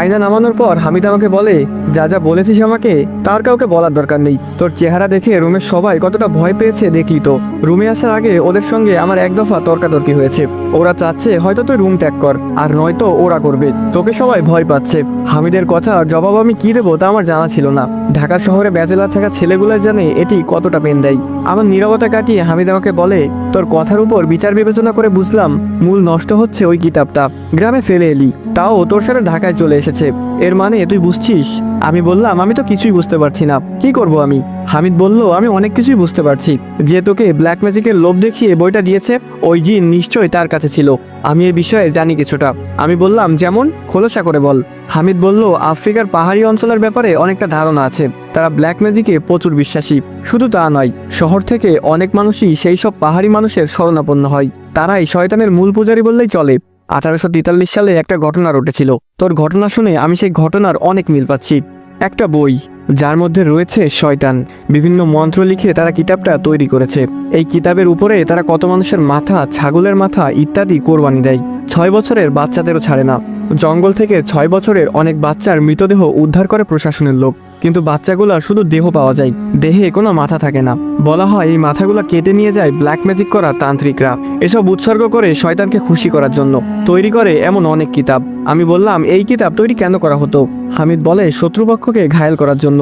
আয়না নামানোর পর হামিদ আমাকে বলে, যা যা বলেছিস আমাকে তার কাউকে বলার দরকার নেই। তোর চেহারা দেখে রুমের সবাই কতটা ভয় পেয়েছে দেখলি তো। রুমে আসার আগে ওদের সঙ্গে আমার এক দফা তর্কাতর্কি হয়েছে। ওরা চাচ্ছে হয়তো তুই রুম ত্যাগ কর, আর নয়তো ওরা করবে। তোকে সবাই ভয় পাচ্ছে। হামিদের কথার জবাব আমি কি দেবো তা আমার জানা ছিল না। ঢাকা শহরে ব্যাচেলার থাকা ছেলেগুলো জানে এটি কতটা পেন দেয়। আমার নীরবতা কাটিয়ে হামিদ আমাকে বলে, তোর কথার উপর বিচার বিবেচনা করে বুঝলাম মূল নষ্ট হচ্ছে ওই কিতাবটা। গ্রামে ফেলে এলি, তাও তোর সাথে ঢাকায় চলে এসেছে। এর মানে তুই বুঝছিস? আমি বললাম, আমি তো কিছুই বুঝতে পারছি না, কি করব আমি? হামিদ বলল, আমি অনেক কিছুই বুঝতে পারছি। যে তোকে ব্ল্যাক ম্যাজিকের লোভ দেখিয়ে বইটা দিয়েছে, ওই জিন নিশ্চয়ই তার কাছে ছিল। আমি এ বিষয়ে জানি কিছুটা। আমি বললাম, যেমন? খোলসা করে বল। হামিদ বলল, আফ্রিকার পাহাড়ি অঞ্চলের ব্যাপারে অনেকটা ধারণা আছে। তারা ব্ল্যাক ম্যাজিকে প্রচুর বিশ্বাসী। শুধু তা নয়, শহর থেকে অনেক মানুষই সেই সব পাহাড়ি মানুষের শরণাপন্ন হয়। তারাই শয়তানের মূল পূজারী বললেই চলে। 1843 সালে একটা ঘটনা ঘটেছিল। তোর ঘটনা শুনে আমি সেই ঘটনার অনেক মিল পাচ্ছি। একটা বই, যার মধ্যে রয়েছে শয়তান। বিভিন্ন মন্ত্র লিখে তারা কিতাবটা তৈরি করেছে। এই কিতাবের উপরে তারা কত মানুষের মাথা, ছাগলের মাথা ইত্যাদি কোরবানি দেয়। 6 বছরের বাচ্চাদেরও ছাড়ে না। জঙ্গল থেকে 6 বছরের অনেক বাচ্চার মৃতদেহ উদ্ধার করে প্রশাসনের লোক, কিন্তু বাচ্চাগুলার শুধু দেহ পাওয়া যায়, দেহে কোনো মাথা থাকে না। বলা হয় এই মাথাগুলো কেটে নিয়ে যায় ব্ল্যাক ম্যাজিক করা তান্ত্রিকরা। এসব উৎসর্গ করে শয়তানকে খুশি করার জন্য তৈরি করে এমন অনেক কিতাব। আমি বললাম, এই কিতাব তৈরি কেন করা হতো? হামিদ বলে, শত্রুপক্ষকে ঘায়েল করার জন্য।